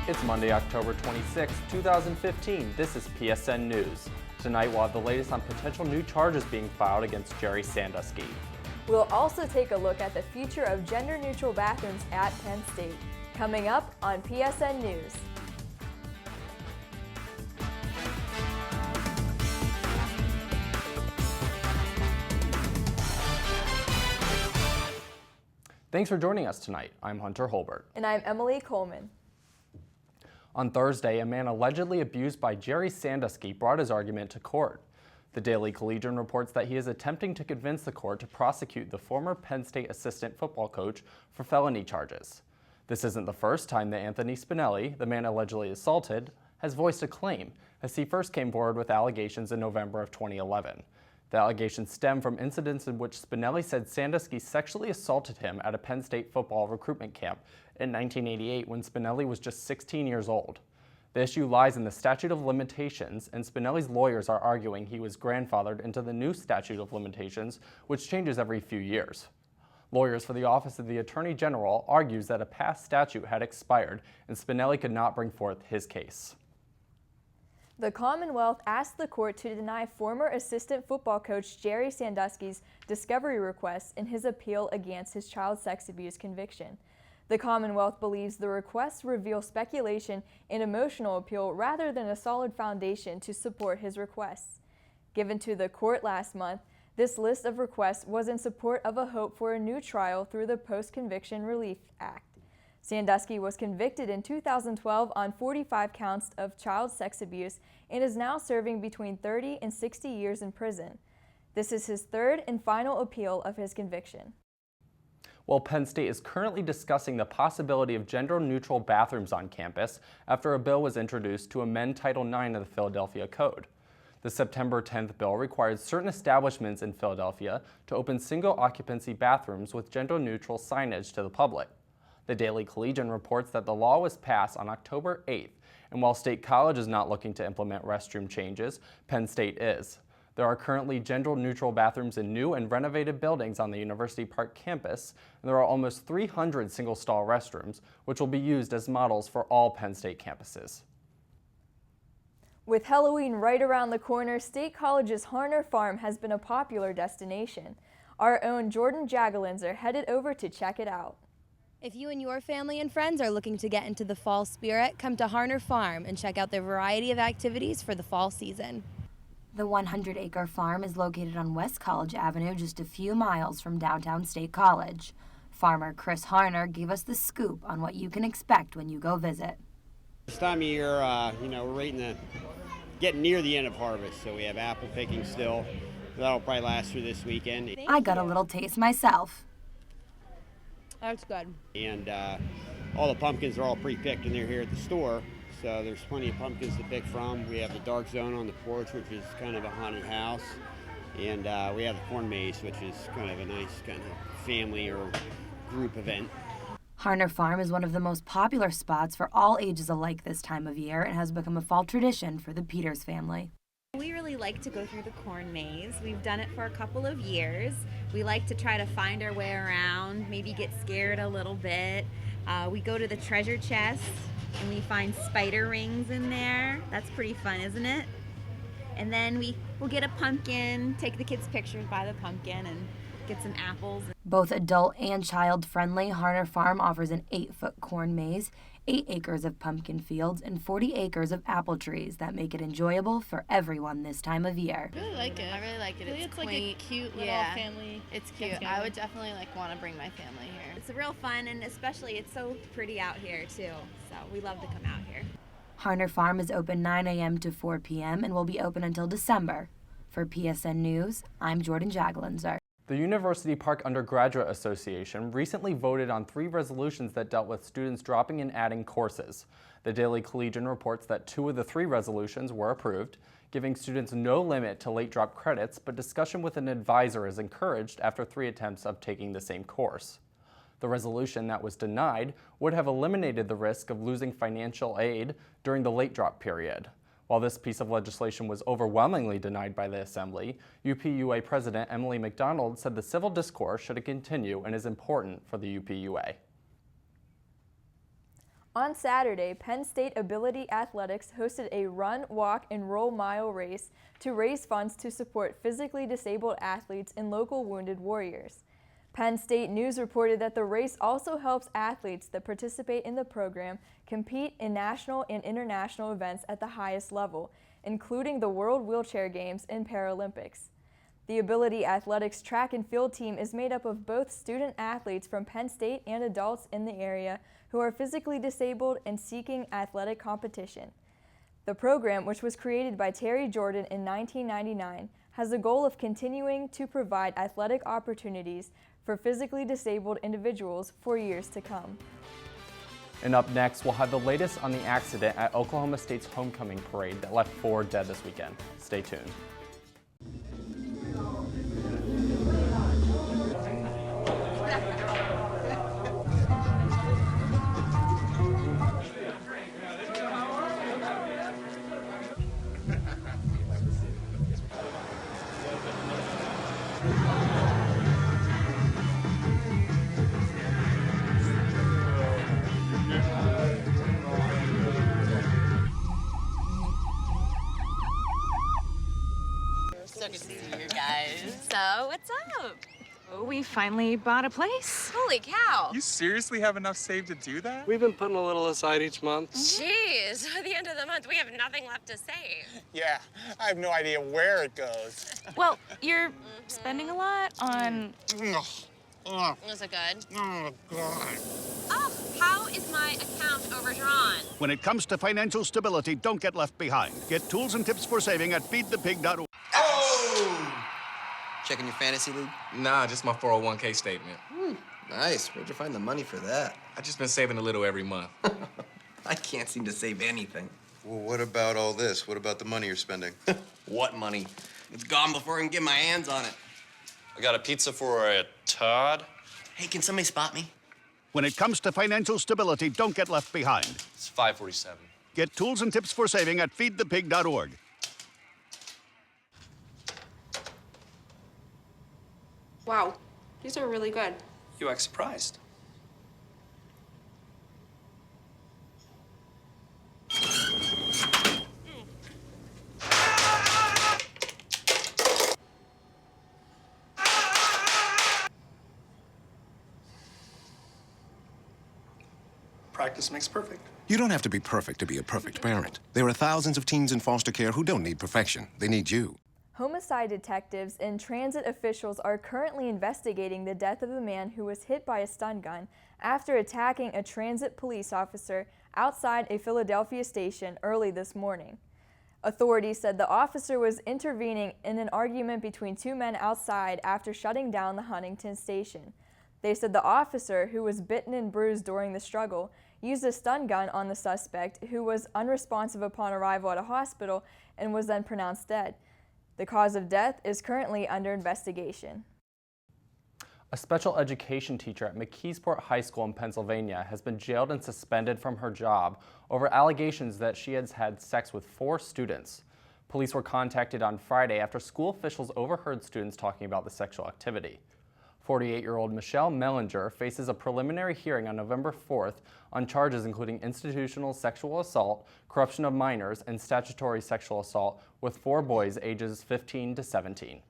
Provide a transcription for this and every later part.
It's Monday, October 26, 2015. This is PSN News. Tonight we'll have the latest on potential new charges being filed against Jerry Sandusky. We'll also take a look at the future of gender-neutral bathrooms at Penn State. Coming up on PSN News. Thanks for joining us tonight. I'm Hunter Holbert. And I'm Emily Coleman. On Thursday, a man allegedly abused by Jerry Sandusky brought his argument to court. The Daily Collegian reports that he is attempting to convince the court to prosecute the former Penn State assistant football coach for felony charges. This isn't the first time that Anthony Spinelli, the man allegedly assaulted, has voiced a claim, as he first came forward with allegations in November of 2011. The allegations stem from incidents in which Spinelli said Sandusky sexually assaulted him at a Penn State football recruitment camp in 1988 when Spinelli was just 16 years old. The issue lies in the statute of limitations, and Spinelli's lawyers are arguing he was grandfathered into the new statute of limitations, which changes every few years. Lawyers for the Office of the Attorney General argues that a past statute had expired and Spinelli could not bring forth his case. The Commonwealth asked the court to deny former assistant football coach Jerry Sandusky's discovery request in his appeal against his child sex abuse conviction. The Commonwealth believes the requests reveal speculation and emotional appeal rather than a solid foundation to support his requests. Given to the court last month, this list of requests was in support of a hope for a new trial through the Post-Conviction Relief Act. Sandusky was convicted in 2012 on 45 counts of child sex abuse and is now serving between 30 and 60 years in prison. This is his third and final appeal of his conviction. Well, Penn State is currently discussing the possibility of gender-neutral bathrooms on campus after a bill was introduced to amend Title IX of the Philadelphia Code. The September 10th bill required certain establishments in Philadelphia to open single-occupancy bathrooms with gender-neutral signage to the public. The Daily Collegian reports that the law was passed on October 8th, and while State College is not looking to implement restroom changes, Penn State is. There are currently gender-neutral bathrooms in new and renovated buildings on the University Park campus, and there are almost 300 single-stall restrooms, which will be used as models for all Penn State campuses. With Halloween right around the corner, State College's Harner Farm has been a popular destination. Our own Jordan Jagalinzer headed over to check it out. If you and your family and friends are looking to get into the fall spirit, come to Harner Farm and check out their variety of activities for the fall season. The 100-acre farm is located on West College Avenue, just a few miles from downtown State College. Farmer Chris Harner gave us the scoop on what you can expect when you go visit. This time of year, we're getting near the end of harvest, so we have apple picking still. That'll probably last through this weekend. I got a little taste myself. That's good. And all the pumpkins are all pre-picked and they're here at the store. So there's plenty of pumpkins to pick from. We have the dark zone on the porch, which is kind of a haunted house. And we have the corn maze, which is kind of a nice kind of family or group event. Harner Farm is one of the most popular spots for all ages alike this time of year and has become a fall tradition for the Peters family. We really like to go through the corn maze. We've done it for a couple of years. We like to try to find our way around, maybe get scared a little bit. We go to the treasure chest and we find spider rings in there. That's pretty fun, isn't it? And then we'll get a pumpkin, take the kids' pictures by the pumpkin, and get some apples. Both adult and child-friendly, Harner Farm offers an 8-foot corn maze, 8 acres of pumpkin fields, and 40 acres of apple trees that make it enjoyable for everyone this time of year. I really like it. I really like it. It's quaint. like a cute little family. It's cute. I would definitely want to bring my family here. It's real fun, and especially it's so pretty out here too. So we love to come out here. Harner Farm is open 9 a.m. to 4 p.m. and will be open until December. For PSN News, I'm Jordan Jagalinzer. The University Park Undergraduate Association recently voted on 3 resolutions that dealt with students dropping and adding courses. The Daily Collegian reports that 2 of the 3 resolutions were approved, giving students no limit to late drop credits, but discussion with an advisor is encouraged after 3 attempts of taking the same course. The resolution that was denied would have eliminated the risk of losing financial aid during the late drop period. While this piece of legislation was overwhelmingly denied by the Assembly, UPUA President Emily McDonald said the civil discourse should continue and is important for the UPUA. On Saturday, Penn State Ability Athletics hosted a run, walk, and roll mile race to raise funds to support physically disabled athletes and local wounded warriors. Penn State News reported that the race also helps athletes that participate in the program compete in national and international events at the highest level, including the World Wheelchair Games and Paralympics. The Ability Athletics track and field team is made up of both student athletes from Penn State and adults in the area who are physically disabled and seeking athletic competition. The program, which was created by Terry Jordan in 1999, has a goal of continuing to provide athletic opportunities for physically disabled individuals for years to come. And up next, we'll have the latest on the accident at Oklahoma State's homecoming parade that left 4 dead this weekend. Stay tuned. So good to see you guys. So, what's up? Oh, we finally bought a place. Holy cow. You seriously have enough saved to do that? We've been putting a little aside each month. Jeez, at the end of the month, we have nothing left to save. Yeah, I have no idea where it goes. Well, you're spending a lot on... Is it good? Oh, God. Oh, how is my account overdrawn? When it comes to financial stability, don't get left behind. Get tools and tips for saving at feedthepig.org. Oh! Checking your fantasy league? Nah, just my 401k statement. Nice. Where'd you find the money for that? I just been saving a little every month. I can't seem to save anything. Well, what about all this? What about the money you're spending? What money? It's gone before I can get my hands on it. I got a pizza for a Todd. Hey, can somebody spot me? When it comes to financial stability, don't get left behind. It's 547. Get tools and tips for saving at feedthepig.org. Wow, these are really good. You act surprised. Practice makes perfect. You don't have to be perfect to be a perfect parent. There are thousands of teens in foster care who don't need perfection. They need you. Homicide detectives and transit officials are currently investigating the death of a man who was hit by a stun gun after attacking a transit police officer outside a Philadelphia station early this morning. Authorities said the officer was intervening in an argument between two men outside after shutting down the Huntington station. They said the officer, who was bitten and bruised during the struggle, used a stun gun on the suspect, who was unresponsive upon arrival at a hospital and was then pronounced dead. The cause of death is currently under investigation. A special education teacher at McKeesport High School in Pennsylvania has been jailed and suspended from her job over allegations that she has had sex with 4 students. Police were contacted on Friday after school officials overheard students talking about the sexual activity. 48-year-old Michelle Mellinger faces a preliminary hearing on November 4th on charges including institutional sexual assault, corruption of minors, and statutory sexual assault with 4 boys ages 15 to 17.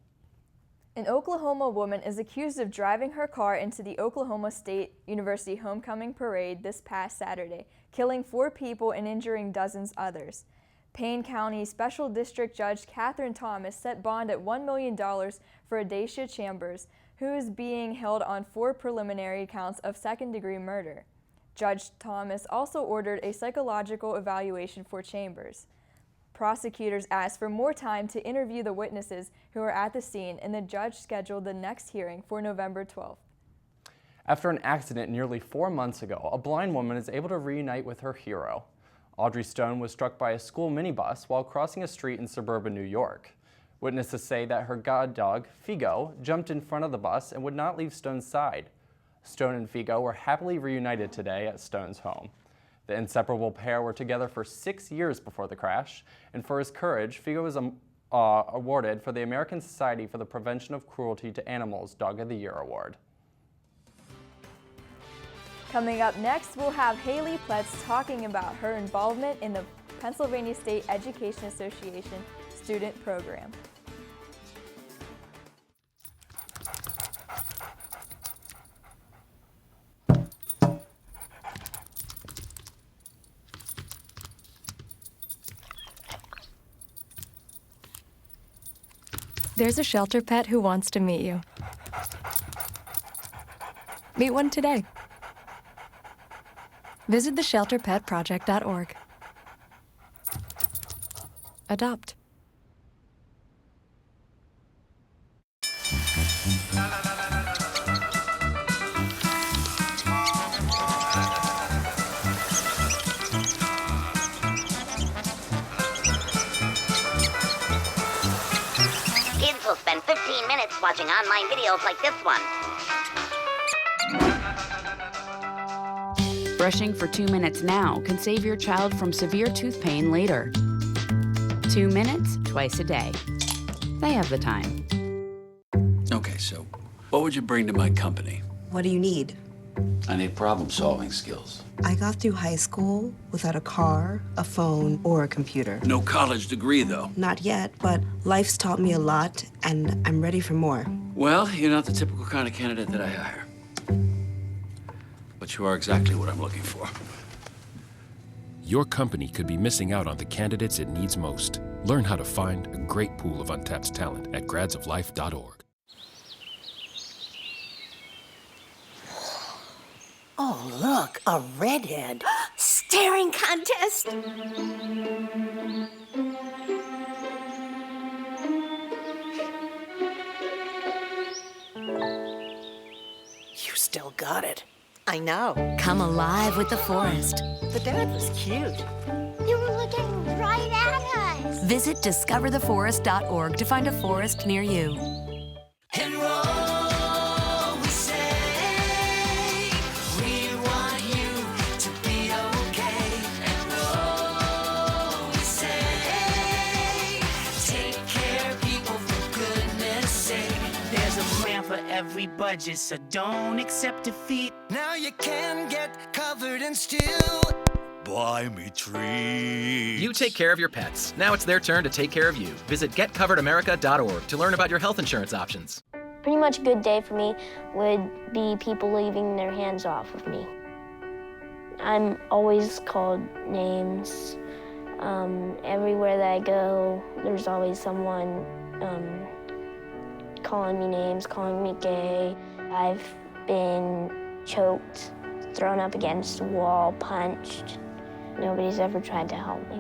An Oklahoma woman is accused of driving her car into the Oklahoma State University homecoming parade this past Saturday, killing 4 people and injuring dozens others. Payne County Special District Judge Catherine Thomas set bond at $1 million for Adacia Chambers, who is being held on 4 preliminary counts of second-degree murder. Judge Thomas also ordered a psychological evaluation for Chambers. Prosecutors asked for more time to interview the witnesses who were at the scene, and the judge scheduled the next hearing for November 12th. After an accident nearly 4 months ago, a blind woman is able to reunite with her hero. Audrey Stone was struck by a school minibus while crossing a street in suburban New York. Witnesses say that her guide dog, Figo, jumped in front of the bus and would not leave Stone's side. Stone and Figo were happily reunited today at Stone's home. The inseparable pair were together for 6 years before the crash, and for his courage, Figo was awarded for the American Society for the Prevention of Cruelty to Animals Dog of the Year award. Coming up next, we'll have Haley Pletz talking about her involvement in the Pennsylvania State Education Association student program. There's a shelter pet who wants to meet you. Meet one today. Visit theshelterpetproject.org. Adopt. Kids will spend 15 minutes watching online videos like this one. Brushing for 2 minutes now can save your child from severe tooth pain later. 2 minutes, twice a day. They have the time. Okay, so what would you bring to my company? What do you need? I need problem-solving skills. I got through high school without a car, a phone, or a computer. No college degree, though. Not yet, but life's taught me a lot, and I'm ready for more. Well, you're not the typical kind of candidate that I hire. But you are exactly what I'm looking for. Your company could be missing out on the candidates it needs most. Learn how to find a great pool of untapped talent at gradsoflife.org. Oh, look, a redhead. Staring contest. You still got it. I know. Come alive with the forest. The dad was cute. You were looking right at us. Visit discovertheforest.org to find a forest near you. Enroll, we say. We want you to be okay. Enroll, we say. Take care, people, for goodness sake. There's a plan for every budget, so don't accept defeat. Now you can get covered and still buy me treats. You take care of your pets. Now it's their turn to take care of you. Visit getcoveredamerica.org to learn about your health insurance options. Pretty much a good day for me would be people leaving their hands off of me. I'm always called names. Everywhere that I go, there's always someone calling me names, calling me gay. I've been choked, thrown up against a wall, punched. Nobody's ever tried to help me.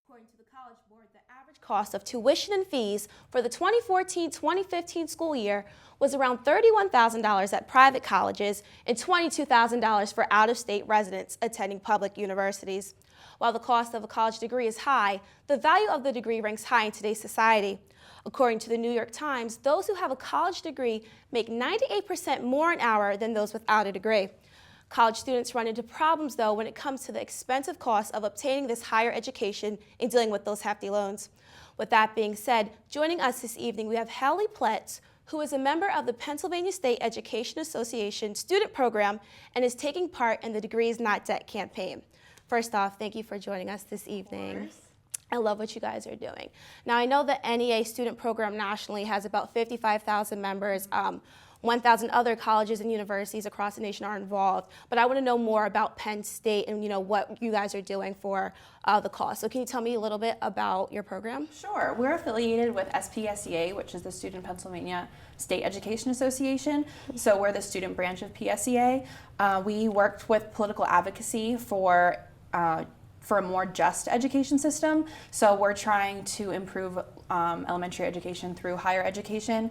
According to the College Board, the average cost of tuition and fees for the 2014-2015 school year was around $31,000 at private colleges and $22,000 for out-of-state residents attending public universities. While the cost of a college degree is high, the value of the degree ranks high in today's society. According to the New York Times, those who have a college degree make 98% more an hour than those without a degree. College students run into problems, though, when it comes to the expensive cost of obtaining this higher education and dealing with those hefty loans. With that being said, joining us this evening, we have Haley Pletz, who is a member of the Pennsylvania State Education Association student program and is taking part in the Degrees Not Debt campaign. First off, thank you for joining us this evening. I love what you guys are doing. Now, I know the NEA student program nationally has about 55,000 members. 1,000 other colleges and universities across the nation are involved, but I want to know more about Penn State and what you guys are doing for the cause. So can you tell me a little bit about your program? Sure. We're affiliated with SPSEA, which is the Student Pennsylvania State Education Association. So we're the student branch of PSEA. We worked with political advocacy for a more just education system. So we're trying to improve elementary education through higher education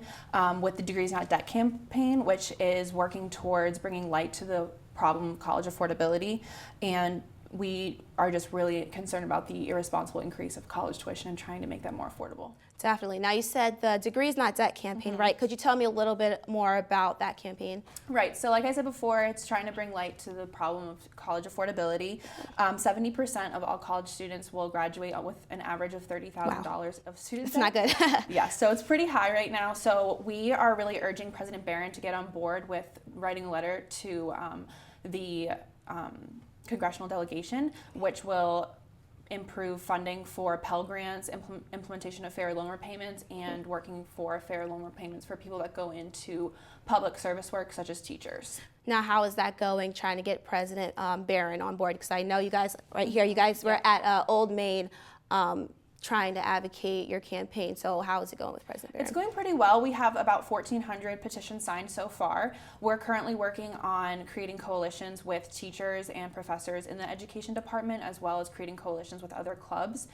with the Degrees Not Debt campaign, which is working towards bringing light to the problem of college affordability and we are just really concerned about the irresponsible increase of college tuition and trying to make that more affordable. Definitely. Now, you said the Degrees Not Debt campaign, right? Could you tell me a little bit more about that campaign? Right. So like I said before, it's trying to bring light to the problem of college affordability. 70% of all college students will graduate with an average of $30,000 of student debt. It's not good. Yeah, so it's pretty high right now. So we are really urging President Barron to get on board with writing a letter to the congressional delegation, which will improve funding for Pell Grants, implementation of fair loan repayments, and working for fair loan repayments for people that go into public service work, such as teachers. Now, how is that going, trying to get President Barron on board? Because I know you guys, right here, you guys were at Old Main trying to advocate your campaign. So how is it going with President Barron? It's going pretty well. We have about 1,400 petitions signed so far. We're currently working on creating coalitions with teachers and professors in the education department, as well as creating coalitions with other clubs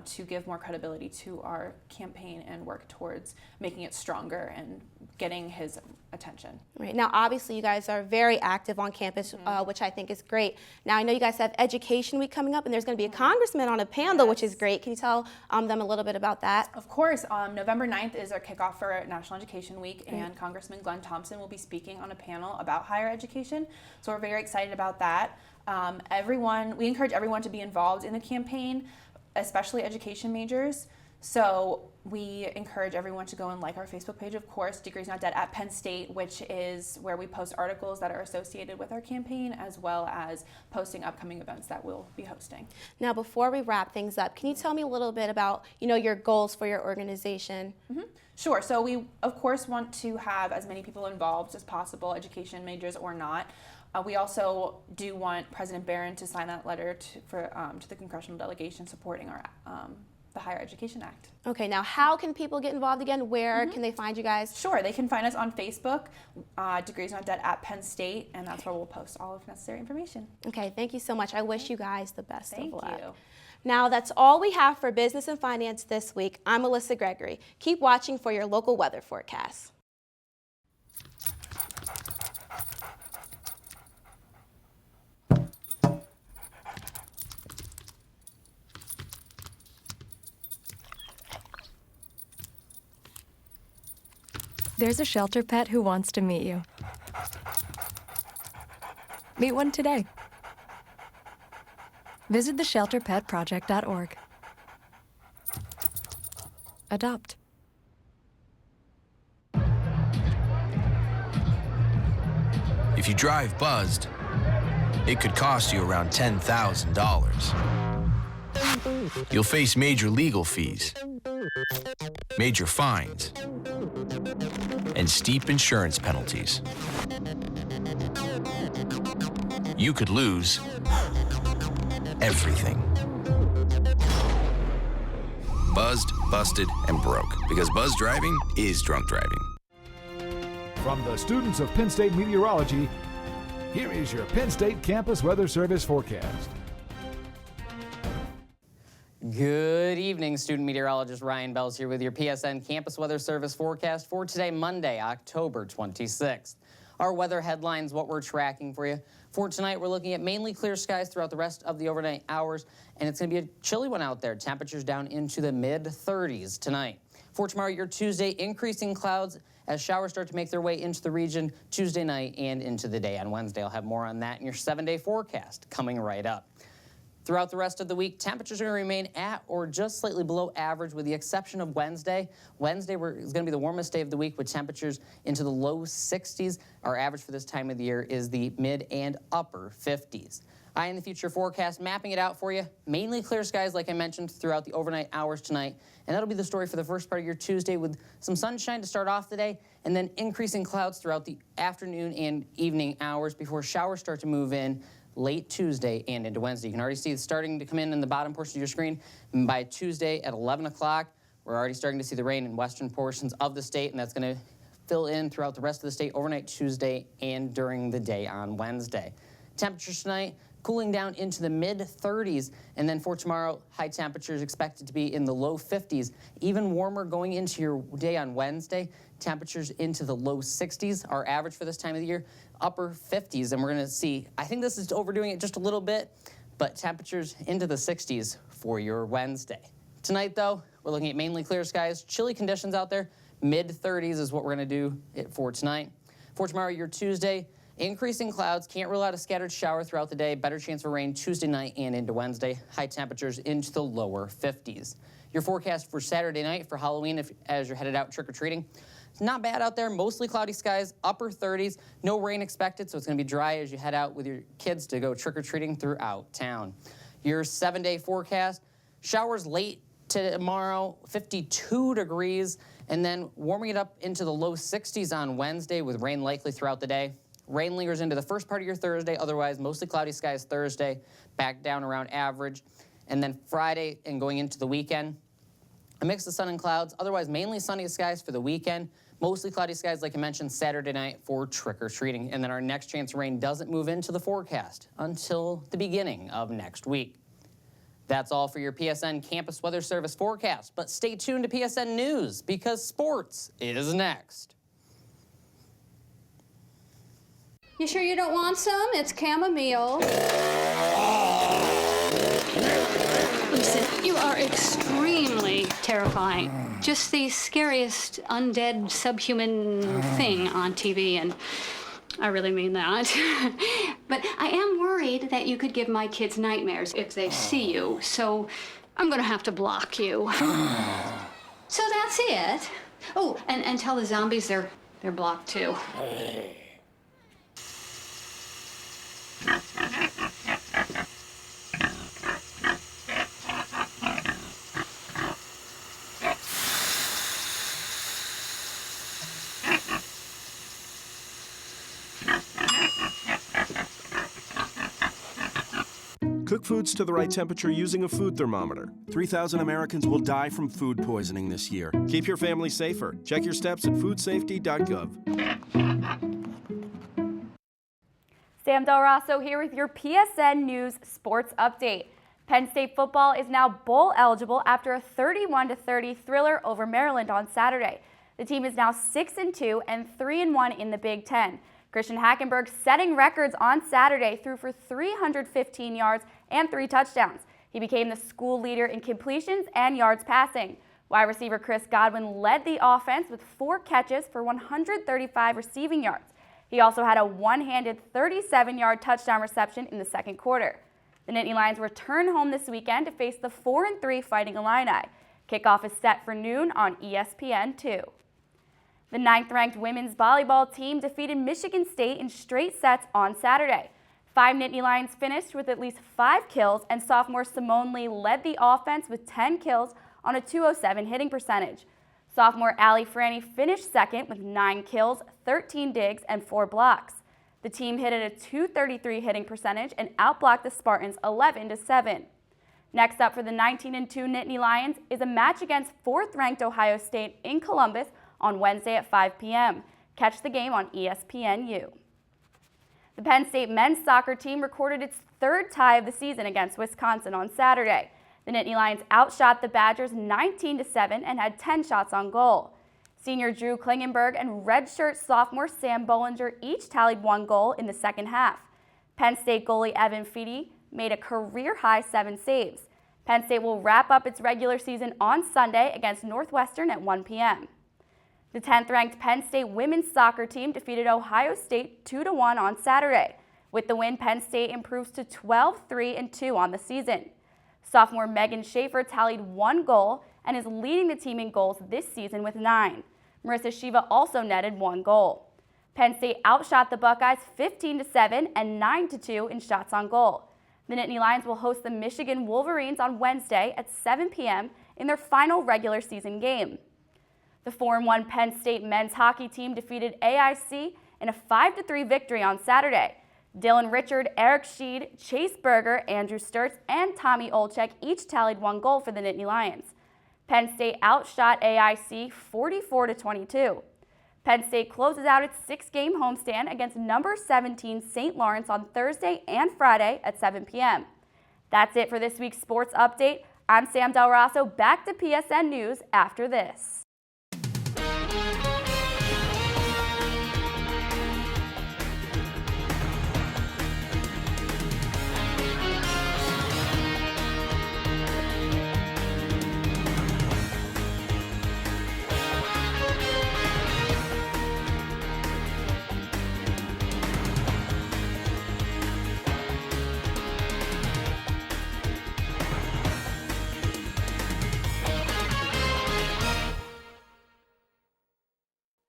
to give more credibility to our campaign and work towards making it stronger and getting his attention. Right. Now, obviously, you guys are very active on campus, which I think is great. Now, I know you guys have Education Week coming up, and there's going to be a congressman on a panel, which is great. Can you tell them a little bit about that? Of course. November 9th is our kickoff for National Education Week, and Congressman Glenn Thompson will be speaking on a panel about higher education. So we're very excited about that. We encourage everyone to be involved in the campaign, especially education majors. So we encourage everyone to go and like our Facebook page, of course, Degrees Not Dead at Penn State, which is where we post articles that are associated with our campaign, as well as posting upcoming events that we'll be hosting. Now, before we wrap things up, can you tell me a little bit about, your goals for your organization? Sure. So we, of course, want to have as many people involved as possible, education majors or not. We also do want President Barron to sign that letter to the congressional delegation supporting our the Higher Education Act. Okay, now how can people get involved again? Where can they find you guys? Sure, they can find us on Facebook, Degrees Not Dead at Penn State, and that's where we'll post all of necessary information. Okay, thank you so much. I wish you guys the best of luck. Thank you. Now, that's all we have for Business and Finance this week. I'm Melissa Gregory. Keep watching for your local weather forecast. There's a shelter pet who wants to meet you. Meet one today. Visit theshelterpetproject.org. Adopt. If you drive buzzed, it could cost you around $10,000. You'll face major legal fees, major fines, and steep insurance penalties. You could lose everything. Buzzed, busted, and broke. Because buzz driving is drunk driving. From the students of Penn State Meteorology, here is your Penn State Campus Weather Service forecast. Good evening, student meteorologist Ryan Bells here with your PSN Campus Weather Service forecast for today, Monday, October 26th. Our weather headlines, what we're tracking for you. For tonight, we're looking at mainly clear skies throughout the rest of the overnight hours, and it's going to be a chilly one out there. Temperatures down into the mid-30s tonight. For tomorrow, your Tuesday, increasing clouds as showers start to make their way into the region Tuesday night and into the day on Wednesday. I'll have more on that in your 7-day forecast coming right up. Throughout the rest of the week, temperatures are going to remain at or just slightly below average with the exception of Wednesday. Wednesday is going to be the warmest day of the week with temperatures into the low 60s. Our average for this time of the year is the mid and upper 50s. Eye in the future forecast, mapping it out for you. Mainly clear skies, like I mentioned, throughout the overnight hours tonight. And that'll be the story for the first part of your Tuesday with some sunshine to start off the day and then increasing clouds throughout the afternoon and evening hours before showers start to move in late Tuesday and into Wednesday. You can already see it starting to come in the bottom portion of your screen. And by Tuesday at 11 o'clock, we're already starting to see the rain in western portions of the state, and that's going to fill in throughout the rest of the state overnight Tuesday and during the day on Wednesday. Temperatures tonight cooling down into the mid-30s, and then for tomorrow, high temperatures expected to be in the low 50s. Even warmer going into your day on Wednesday. Temperatures into the low 60s, our average for this time of the year, upper 50s, and we're going to see, I think this is overdoing it just a little bit, but temperatures into the 60s for your Wednesday. Tonight, though, we're looking at mainly clear skies, chilly conditions out there. Mid-30s is what we're going to do for tonight. For tomorrow, your Tuesday, increasing clouds. Can't rule out a scattered shower throughout the day. Better chance for rain Tuesday night and into Wednesday. High temperatures into the lower 50s. Your forecast for Saturday night for Halloween, as you're headed out trick-or-treating. It's not bad out there. Mostly cloudy skies, upper 30s. No rain expected, so it's going to be dry as you head out with your kids to go trick-or-treating throughout town. Your 7-day forecast, showers late tomorrow, 52 degrees, and then warming it up into the low 60s on Wednesday with rain likely throughout the day. Rain lingers into the first part of your Thursday. Otherwise, mostly cloudy skies Thursday, back down around average. And then Friday and going into the weekend, a mix of sun and clouds. Otherwise, mainly sunny skies for the weekend. Mostly cloudy skies, like I mentioned, Saturday night for trick-or-treating. And then our next chance of rain doesn't move into the forecast until the beginning of next week. That's all for your PSN Campus Weather Service forecast. But stay tuned to PSN News because sports is next. You sure you don't want some? It's chamomile. Listen, you are extremely terrifying. Just the scariest undead subhuman thing on TV, and I really mean that. But I am worried that you could give my kids nightmares if they see you, so I'm gonna have to block you. So that's it. Oh, and tell the zombies they're blocked too. Cook foods to the right temperature using a food thermometer. 3,000 Americans will die from food poisoning this year. Keep your family safer. Check your steps at foodsafety.gov. Sam Del Rosso here with your PSN News Sports Update. Penn State football is now bowl eligible after a 31-30 thriller over Maryland on Saturday. The team is now 6-2 and 3-1 in the Big Ten. Christian Hackenberg setting records on Saturday, threw for 315 yards and 3 touchdowns. He became the school leader in completions and yards passing. Wide receiver Chris Godwin led the offense with 4 catches for 135 receiving yards. He also had a one-handed 37-yard touchdown reception in the second quarter. The Nittany Lions return home this weekend to face the 4-3 Fighting Illini. Kickoff is set for noon on ESPN2. The 9th-ranked women's volleyball team defeated Michigan State in straight sets on Saturday. 5 Nittany Lions finished with at least 5 kills, and sophomore Simone Lee led the offense with 10 kills on a .207 hitting percentage. Sophomore Allie Franny finished second with 9 kills, 13 digs, and 4 blocks. The team hit at a .233 hitting percentage and outblocked the Spartans 11-7. Next up for the 19-2 Nittany Lions is a match against 4th-ranked Ohio State in Columbus on Wednesday at 5 p.m. Catch the game on ESPNU. The Penn State men's soccer team recorded its 3rd tie of the season against Wisconsin on Saturday. The Nittany Lions outshot the Badgers 19-7 and had 10 shots on goal. Senior Drew Klingenberg and redshirt sophomore Sam Bollinger each tallied 1 goal in the second half. Penn State goalie Evan Feedy made a career-high 7 saves. Penn State will wrap up its regular season on Sunday against Northwestern at 1 p.m. The 10th-ranked Penn State women's soccer team defeated Ohio State 2-1 on Saturday. With the win, Penn State improves to 12-3-2 on the season. Sophomore Megan Schaefer tallied 1 goal and is leading the team in goals this season with 9. Marissa Shiva also netted 1 goal. Penn State outshot the Buckeyes 15-7 and 9-2 in shots on goal. The Nittany Lions will host the Michigan Wolverines on Wednesday at 7 p.m. in their final regular season game. The 4-1 Penn State men's hockey team defeated AIC in a 5-3 victory on Saturday. Dylan Richard, Eric Sheed, Chase Berger, Andrew Sturts, and Tommy Olczyk each tallied 1 goal for the Nittany Lions. Penn State outshot AIC 44-22. Penn State closes out its 6-game homestand against number 17 St. Lawrence on Thursday and Friday at 7 p.m. That's it for this week's sports update. I'm Sam Del Rosso, back to PSN News after this.